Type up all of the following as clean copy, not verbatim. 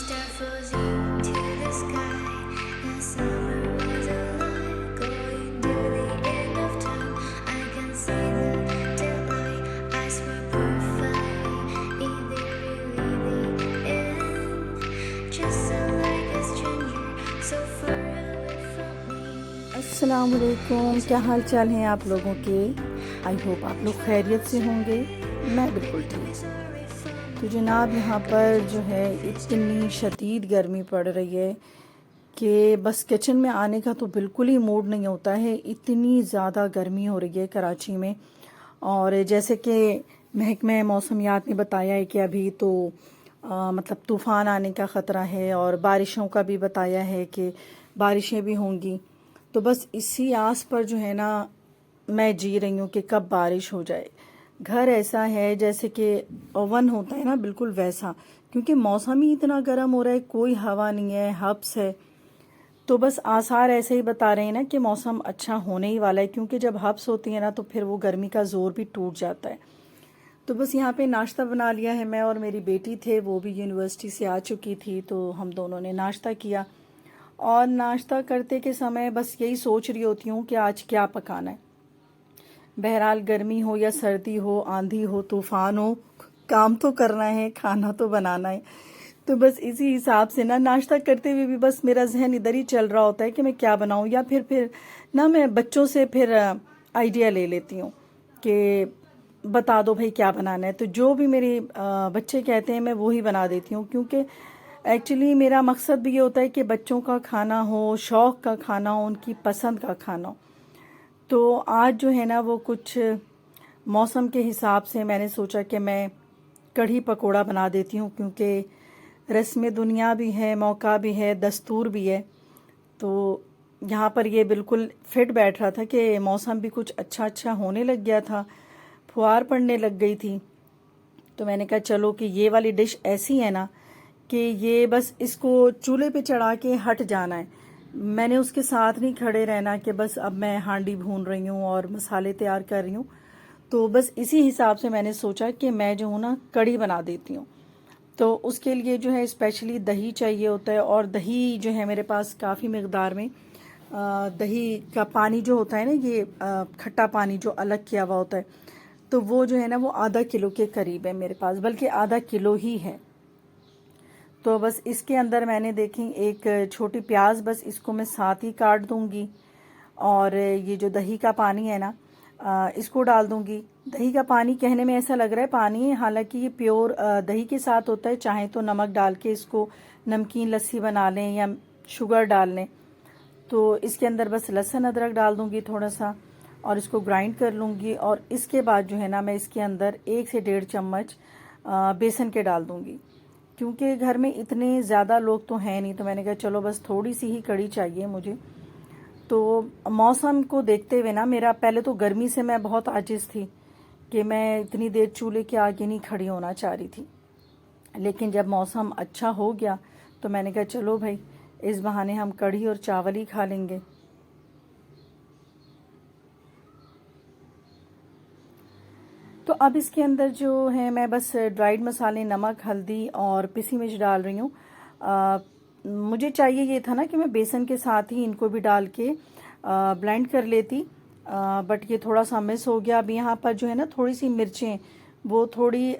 start floating to the sky. The summer was alive, going to the end of time. I can see the daylight. Eyes were perfect. In the really the end. Just like a stranger, so far away from me. अस्सलाम वालेकुम, क्या हाल चाल हैं आप लोगों के। I hope आप लोग खैरियत से होंगे। मैं बिल्कुल ठीक हूँ। तो जनाब यहाँ पर जो है इतनी शदीद गर्मी पड़ रही है कि बस किचन में आने का तो बिल्कुल ही मूड नहीं होता है। इतनी ज़्यादा गर्मी हो रही है कराची में। और जैसे कि महकमा मौसमियात ने बताया है कि अभी तो मतलब तूफ़ान आने का ख़तरा है और बारिशों का भी बताया है कि बारिशें भी होंगी। तो बस इसी आस पर जो है ना मैं जी रही हूँ कि कब बारिश हो जाए। घर ऐसा है जैसे कि ओवन होता है ना, बिल्कुल वैसा, क्योंकि मौसम ही इतना गर्म हो रहा है, कोई हवा नहीं है, हब्स है। तो बस आसार ऐसे ही बता रहे हैं ना कि मौसम अच्छा होने ही वाला है, क्योंकि जब हब्स होती है ना तो फिर वो गर्मी का जोर भी टूट जाता है। तो बस यहाँ पे नाश्ता बना लिया है। मैं और मेरी बेटी थे, वो भी यूनिवर्सिटी से आ चुकी थी, तो हम दोनों ने नाश्ता किया। और नाश्ता करते के समय बस यही सोच रही होती हूँ कि आज क्या पकाना है। बहरहाल गर्मी हो या सर्दी हो, आंधी हो, तूफान हो, काम तो करना है, खाना तो बनाना है। तो बस इसी हिसाब से ना नाश्ता करते हुए भी बस मेरा जहन इधर ही चल रहा होता है कि मैं क्या बनाऊं, या फिर ना मैं बच्चों से फिर आइडिया ले लेती हूँ कि बता दो भाई क्या बनाना है। तो जो भी मेरे बच्चे कहते हैं मैं वही बना देती हूँ, क्योंकि एक्चुअली मेरा मकसद भी ये होता है कि बच्चों का खाना हो, शौक का खाना हो, उनकी पसंद का खाना हो। तो आज जो है ना वो कुछ मौसम के हिसाब से मैंने सोचा कि मैं कढ़ी पकोड़ा बना देती हूँ, क्योंकि रस्म दुनिया भी है, मौका भी है, दस्तूर भी है। तो यहाँ पर ये बिल्कुल फिट बैठ रहा था कि मौसम भी कुछ अच्छा अच्छा होने लग गया था, फुहार पड़ने लग गई थी। तो मैंने कहा चलो कि ये वाली डिश ऐसी है ना कि ये बस इसको चूल्हे पे चढ़ा के हट जाना है। मैंने उसके साथ नहीं खड़े रहना कि बस अब मैं हांडी भून रही हूँ और मसाले तैयार कर रही हूँ। तो बस इसी हिसाब से मैंने सोचा कि मैं जो हूँ ना कढ़ी बना देती हूँ। तो उसके लिए जो है स्पेशली दही चाहिए होता है, और दही जो है मेरे पास काफ़ी मकदार में दही का पानी जो होता है ना, ये खट्टा पानी जो अलग किया हुआ होता है, तो वो जो है ना वो आधा किलो के करीब है मेरे पास, बल्कि आधा किलो ही है। तो बस इसके अंदर मैंने देखी एक छोटी प्याज, बस इसको मैं साथ ही काट दूंगी। और ये जो दही का पानी है ना इसको डाल दूंगी। दही का पानी कहने में ऐसा लग रहा है पानी है, हालांकि ये प्योर दही के साथ होता है। चाहे तो नमक डाल के इसको नमकीन लस्सी बना लें या शुगर डाल लें। तो इसके अंदर बस लहसुन अदरक डाल दूंगी थोड़ा सा, और इसको ग्राइंड कर लूँगी। और इसके बाद जो है ना मैं इसके अंदर 1 से 1.5 चम्मच बेसन के डाल दूंगी, क्योंकि घर में इतने ज़्यादा लोग तो हैं नहीं। तो मैंने कहा चलो बस थोड़ी सी ही कड़ी चाहिए मुझे। तो मौसम को देखते हुए ना, मेरा पहले तो गर्मी से मैं बहुत आजिज़ थी कि मैं इतनी देर चूल्हे के आगे नहीं खड़ी होना चाह रही थी। लेकिन जब मौसम अच्छा हो गया तो मैंने कहा चलो भाई इस बहाने हम कढ़ी और चावल ही खा लेंगे। तो अब इसके अंदर जो है मैं बस ड्राइड मसाले, नमक, हल्दी और पिसी मिर्च डाल रही हूँ। मुझे चाहिए ये था ना कि मैं बेसन के साथ ही इनको भी डाल के ब्लेंड कर लेती, बट ये थोड़ा सा मिस हो गया। अब यहाँ पर जो है ना थोड़ी सी मिर्चें वो थोड़ी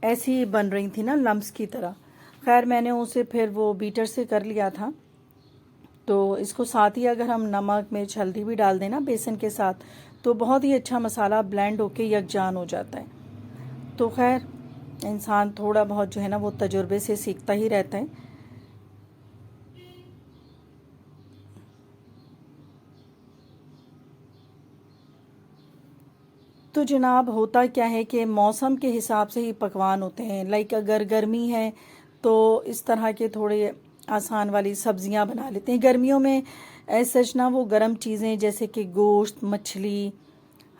ऐसी बन रही थी ना, लम्स की तरह। खैर मैंने उसे फिर वो बीटर से कर लिया था। तो इसको साथ ही अगर हम नमक, मिर्च, हल्दी भी डाल देना बेसन के साथ, तो बहुत ही अच्छा मसाला ब्लेंड होके यकजान हो जाता है। तो खैर इंसान थोड़ा बहुत जो है ना वो तजुर्बे से सीखता ही रहता है। तो जनाब होता क्या है कि मौसम के हिसाब से ही पकवान होते हैं। लाइक अगर गर्मी है तो इस तरह के थोड़े आसान वाली सब्जियां बना लेते हैं। गर्मियों में ऐसा सच ना वो गर्म चीज़ें जैसे कि गोश्त, मछली,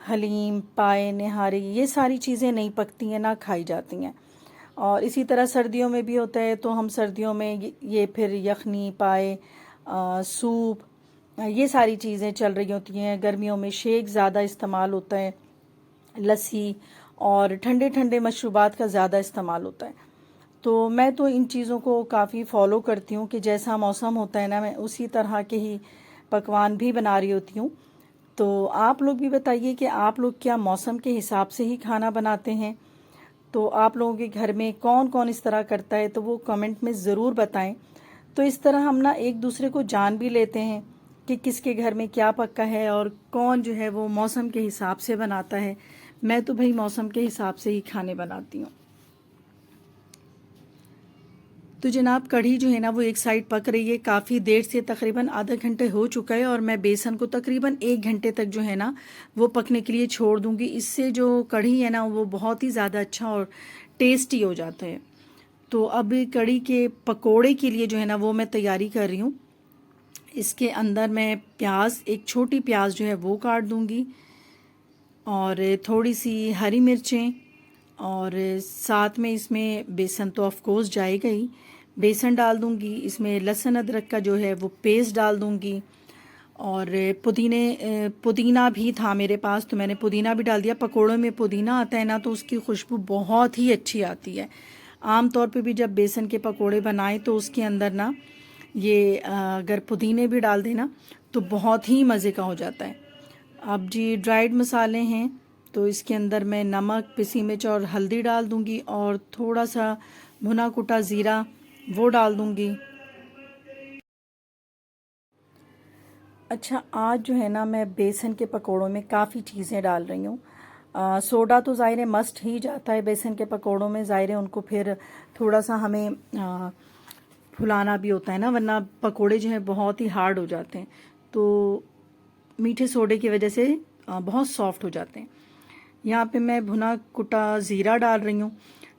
हलीम, पाए, निहारी, ये सारी चीज़ें नहीं पकती हैं, ना खाई जाती हैं। और इसी तरह सर्दियों में भी होता है, तो हम सर्दियों में ये फिर यखनी, पाए, सूप, ये सारी चीज़ें चल रही होती हैं। गर्मियों में शेक ज़्यादा इस्तेमाल होता है, लस्सी और ठंडे ठंडे मशरूबात का ज़्यादा इस्तेमाल होता है। तो मैं तो इन चीज़ों को काफ़ी फॉलो करती हूँ कि जैसा मौसम होता है ना, मैं उसी तरह के ही पकवान भी बना रही होती हूँ। तो आप लोग भी बताइए कि आप लोग क्या मौसम के हिसाब से ही खाना बनाते हैं? तो आप लोगों के घर में कौन कौन इस तरह करता है, तो वो कमेंट में ज़रूर बताएं। तो इस तरह हम ना एक दूसरे को जान भी लेते हैं कि किसके घर में क्या पक्का है और कौन जो है वो मौसम के हिसाब से बनाता है। मैं तो भाई मौसम के हिसाब से ही खाने बनाती हूँ। तो जनाब कढ़ी जो है ना वो एक साइड पक रही है काफ़ी देर से, तकरीबन आधा घंटे हो चुका है, और मैं बेसन को तकरीबन 1 घंटे तक जो है ना वो पकने के लिए छोड़ दूंगी। इससे जो कढ़ी है ना वो बहुत ही ज़्यादा अच्छा और टेस्टी हो जाता है। तो अब कढ़ी के पकोड़े के लिए जो है ना वो मैं तैयारी कर रही हूँ। इसके अंदर मैं प्याज, एक छोटी प्याज जो है वो काट दूंगी, और थोड़ी सी हरी मिर्चें, और साथ में इसमें बेसन तो ऑफ कोर्स जाएगा ही, बेसन डाल दूंगी। इसमें लहसुन अदरक का जो है वो पेस्ट डाल दूंगी, और पुदीना भी था मेरे पास तो मैंने पुदीना भी डाल दिया। पकोड़ों में पुदीना आता है ना तो उसकी खुशबू बहुत ही अच्छी आती है। आम तौर पे भी जब बेसन के पकोड़े बनाएं तो उसके अंदर ना ये अगर पुदीने भी डाल देना तो बहुत ही मज़े का हो जाता है। अब जी ड्राइड मसाले हैं, तो इसके अंदर मैं नमक, पिसी मिर्च और हल्दी डाल दूंगी, और थोड़ा सा भुना कुटा ज़ीरा वो डाल दूंगी। अच्छा, आज जो है ना मैं बेसन के पकोड़ों में काफ़ी चीज़ें डाल रही हूँ। सोडा तो ज़ाहिर है मस्ट ही जाता है बेसन के पकोड़ों में, ज़ाहिर है उनको फिर थोड़ा सा हमें फुलाना भी होता है ना, वरना पकोड़े जो है बहुत ही हार्ड हो जाते हैं। तो मीठे सोडे की वजह से बहुत सॉफ्ट हो जाते हैं। यहाँ पे मैं भुना कुटा ज़ीरा डाल रही हूँ।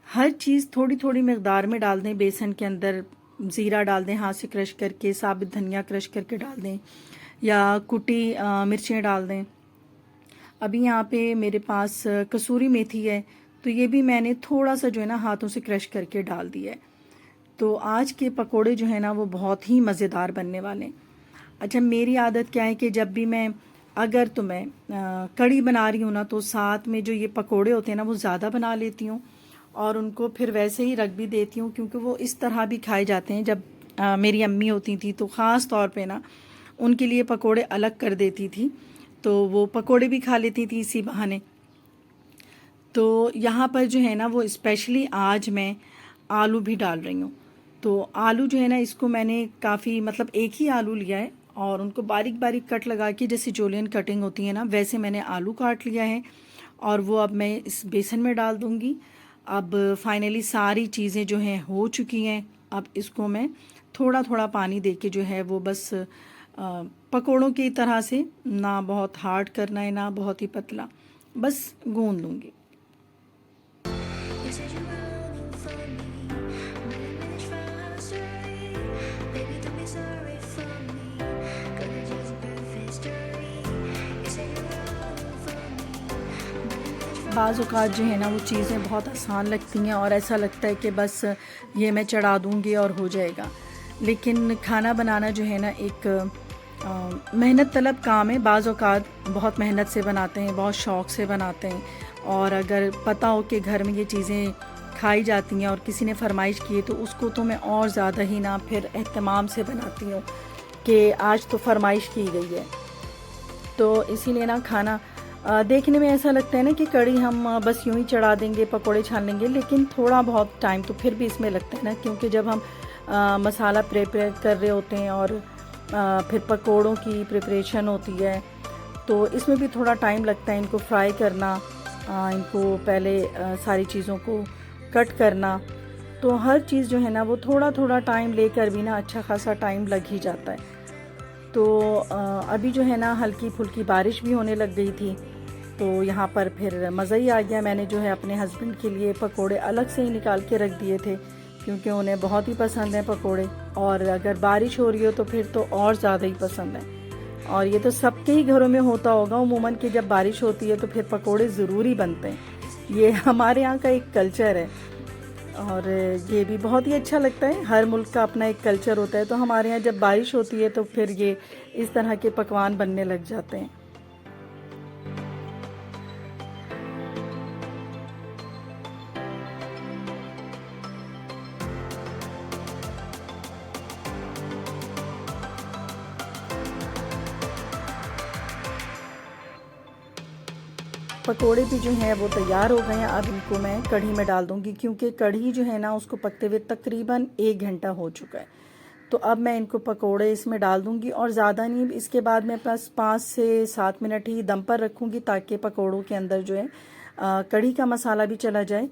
हर चीज़ थोड़ी थोड़ी मकदार में डाल दें। बेसन के अंदर ज़ीरा डाल दें हाथ से क्रश करके, साबित धनिया क्रश करके डाल दें, या कुटी मिर्चें डाल दें। अभी यहाँ पे मेरे पास कसूरी मेथी है, तो ये भी मैंने थोड़ा सा जो है ना हाथों से क्रश करके डाल दिया है। तो आज के पकोड़े जो है ना वो बहुत ही मज़ेदार बनने वाले हैं। अच्छा, मेरी आदत क्या है कि जब भी मैं अगर तो मैं कढ़ी बना रही हूँ ना तो साथ में जो ये पकोड़े होते हैं ना वो ज़्यादा बना लेती हूँ, और उनको फिर वैसे ही रख भी देती हूँ, क्योंकि वो इस तरह भी खाए जाते हैं। जब मेरी अम्मी होती थी तो ख़ास तौर पे ना उनके लिए पकोड़े अलग कर देती थी, तो वो पकोड़े भी खा लेती थी इसी बहाने। तो यहाँ पर जो है ना वो स्पेशली आज मैं आलू भी डाल रही हूँ। तो आलू जो है ना इसको मैंने काफ़ी, मतलब एक ही आलू लिया है, और उनको बारीक बारीक कट लगा के, जैसे जूलियन कटिंग होती है ना वैसे मैंने आलू काट लिया है, और वो अब मैं इस बेसन में डाल दूँगी। अब फाइनली सारी चीज़ें जो हैं हो चुकी हैं। अब इसको मैं थोड़ा थोड़ा पानी दे के जो है वो बस पकोड़ों की तरह से, ना बहुत हार्ड करना है ना बहुत ही पतला, बस गूंद लूँगी। You said you're running from me, but I managed faster. Baby, don't be sorry for me, 'cause it's just a perfect story. You said you're running from me, but I managed बाज़ औक़ात जो है ना वो चीज़ें बहुत आसान लगती हैं, और ऐसा लगता है कि बस ये मैं चढ़ा दूँगी और हो जाएगा। लेकिन खाना बनाना जो है ना एक मेहनत तलब काम है। बाज़ औक़ात बहुत मेहनत से बनाते हैं, बहुत शौक़ से बनाते हैं, और अगर पता हो कि घर में ये चीज़ें खाई जाती हैं और किसी ने फरमाइश की है तो उसको तो मैं और ज़्यादा ही ना फिर एहतमाम से बनाती हूँ कि आज तो फरमाइश की गई है। तो इसीलिए ना खाना देखने में ऐसा लगता है ना कि कढ़ी हम बस यूं ही चढ़ा देंगे, पकोड़े छान लेंगे, लेकिन थोड़ा बहुत टाइम तो फिर भी इसमें लगता है ना, क्योंकि जब हम मसाला प्रिपेयर कर रहे होते हैं और फिर पकोड़ों की प्रिपरेशन होती है, तो इसमें भी थोड़ा टाइम लगता है। इनको फ्राई करना, इनको पहले सारी चीज़ों को कट करना, तो हर चीज़ जो है ना वो थोड़ा थोड़ा टाइम लेकर भी ना अच्छा खासा टाइम लग ही जाता है। तो अभी जो है ना हल्की फुल्की बारिश भी होने लग गई थी, तो यहाँ पर फिर मज़ा ही आ गया। मैंने जो है अपने हस्बैंड के लिए पकोड़े अलग से ही निकाल के रख दिए थे, क्योंकि उन्हें बहुत ही पसंद है पकोड़े, और अगर बारिश हो रही हो तो फिर तो और ज़्यादा ही पसंद है। और ये तो सबके ही घरों में होता होगा उमूमन कि जब बारिश होती है तो फिर पकोड़े ज़रूरी बनते हैं। ये हमारे यहाँ का एक कल्चर है, और ये भी बहुत ही अच्छा लगता है। हर मुल्क का अपना एक कल्चर होता है, तो हमारे यहाँ जब बारिश होती है तो फिर ये इस तरह के पकवान बनने लग जाते हैं। पकोड़े भी जो हैं वो तैयार हो गए हैं। अब इनको मैं कढ़ी में डाल दूँगी, क्योंकि कढ़ी जो है ना उसको पकते हुए तकरीबन 1 घंटा हो चुका है। तो अब मैं इनको पकोड़े इसमें डाल दूँगी और ज़्यादा नहीं, इसके बाद मैं बस 5 से 7 मिनट ही दम पर रखूँगी ताकि पकोड़ों के अंदर जो है कढ़ी का मसाला भी चला जाए।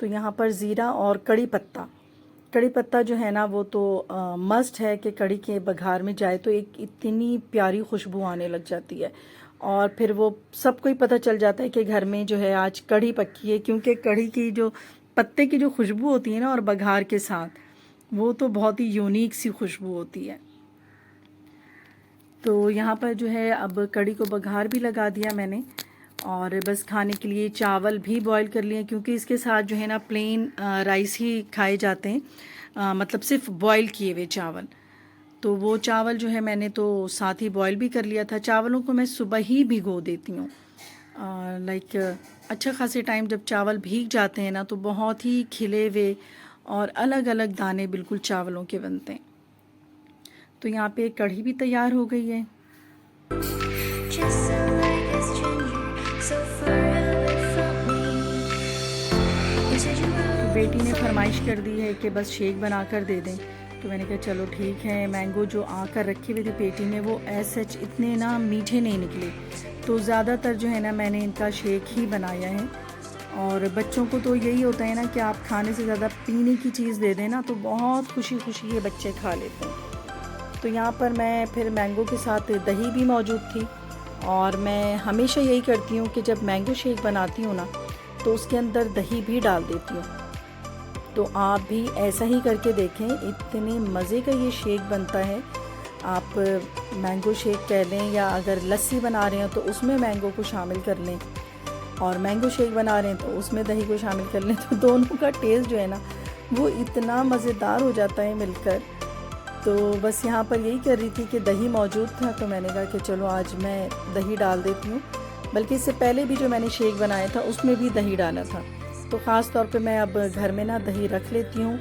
तो यहाँ पर ज़ीरा और कड़ी पत्ता जो है ना वो तो मस्ट है कि कड़ी के बघार में जाए तो एक इतनी प्यारी खुशबू आने लग जाती है, और फिर वो सबको ही पता चल जाता है कि घर में जो है आज कढ़ी पक्की है, क्योंकि कढ़ी की जो पत्ते की जो खुशबू होती है ना और बघार के साथ, वो तो बहुत ही यूनिक सी खुशबू होती है। तो यहाँ पर जो है अब कढ़ी को बघार भी लगा दिया मैंने, और बस खाने के लिए चावल भी बॉईल कर लिए, क्योंकि इसके साथ जो है ना प्लेन राइस ही खाए जाते हैं, मतलब सिर्फ बॉईल किए हुए चावल। तो वो चावल जो है मैंने तो साथ ही बॉईल भी कर लिया था। चावलों को मैं सुबह ही भिगो देती हूँ, लाइक अच्छा खासे टाइम जब चावल भीग जाते हैं ना तो बहुत ही खिले हुए और अलग अलग दाने बिल्कुल चावलों के बनते हैं। तो यहाँ पे कढ़ी भी तैयार हो गई है। Just like a stranger, so far away from me. You said you were तो बेटी ने फरमाइश कर दी है कि बस शेक बना कर दे दें, तो मैंने कहा चलो ठीक है। मैंगो जो आकर रखे हुए थे पेटी में वो सच इतने ना मीठे नहीं निकले, तो ज़्यादातर जो है ना मैंने इनका शेक ही बनाया है। और बच्चों को तो यही होता है ना कि आप खाने से ज़्यादा पीने की चीज़ दे दें ना तो बहुत खुशी खुशी ये बच्चे खा लेते हैं। तो यहाँ पर मैं फिर मैंगो के साथ दही भी मौजूद थी, और मैं हमेशा यही करती हूँ कि जब मैंगो शेक बनाती हूँ ना तो उसके अंदर दही भी डाल देती हूँ। तो आप भी ऐसा ही करके देखें, इतने मज़े का ये शेक बनता है। आप मैंगो शेक कह लें या अगर लस्सी बना रहे हैं तो उसमें मैंगो को शामिल कर लें, और मैंगो शेक बना रहे हैं तो उसमें दही को शामिल कर लें, तो दोनों का टेस्ट जो है ना वो इतना मज़ेदार हो जाता है मिलकर। तो बस यहाँ पर यही कर रही थी कि दही मौजूद था, तो मैंने कहा कि चलो आज मैं दही डाल देती हूँ। बल्कि इससे पहले भी जो मैंने शेक बनाया था उसमें भी दही डाला था। तो ख़ास तौर पे मैं अब घर में ना दही रख लेती हूँ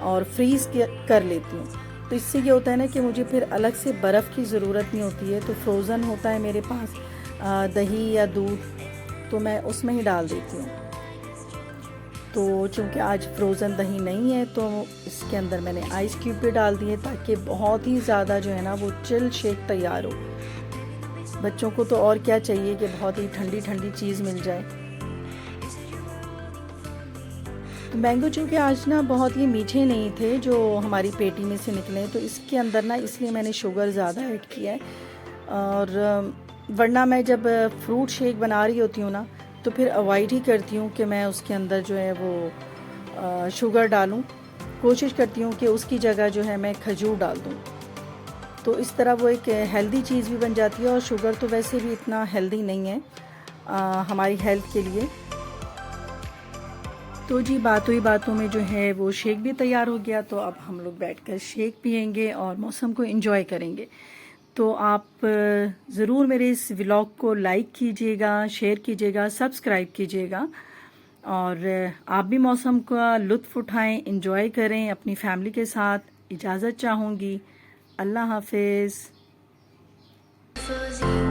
और फ्रीज़ कर लेती हूँ। तो इससे ये होता है ना कि मुझे फिर अलग से बर्फ़ की ज़रूरत नहीं होती है। तो फ्रोज़न होता है मेरे पास दही या दूध, तो मैं उसमें ही डाल देती हूँ। तो चूँकि आज फ्रोज़न दही नहीं है तो इसके अंदर मैंने आइस क्यूब भी डाल दिए, ताकि बहुत ही ज़्यादा जो है ना वो चिल शेक तैयार हो। बच्चों को तो और क्या चाहिए कि बहुत ही ठंडी ठंडी चीज़ मिल जाए। तो मैंगो चूँकि आज ना बहुत ही मीठे नहीं थे जो हमारी पेटी में से निकले, तो इसके अंदर ना इसलिए मैंने शुगर ज़्यादा ऐड किया है। और वरना मैं जब फ्रूट शेक बना रही होती हूँ ना तो फिर अवॉइड ही करती हूँ कि मैं उसके अंदर जो है वो शुगर डालूँ। कोशिश करती हूँ कि उसकी जगह जो है मैं खजूर डाल दूँ, तो इस तरह वो एक हेल्दी चीज़ भी बन जाती है। और शुगर तो वैसे भी इतना हेल्दी नहीं है हमारी हेल्थ के लिए। तो जी बातों में जो है वो शेक भी तैयार हो गया, तो अब हम लोग बैठकर शेक पियेंगे और मौसम को एंजॉय करेंगे। तो आप ज़रूर मेरे इस व्लॉग को लाइक कीजिएगा, शेयर कीजिएगा, सब्सक्राइब कीजिएगा, और आप भी मौसम का लुत्फ़ उठाएं, एंजॉय करें अपनी फैमिली के साथ। इजाज़त चाहूँगी। अल्लाह हाफिज़। fuzzy.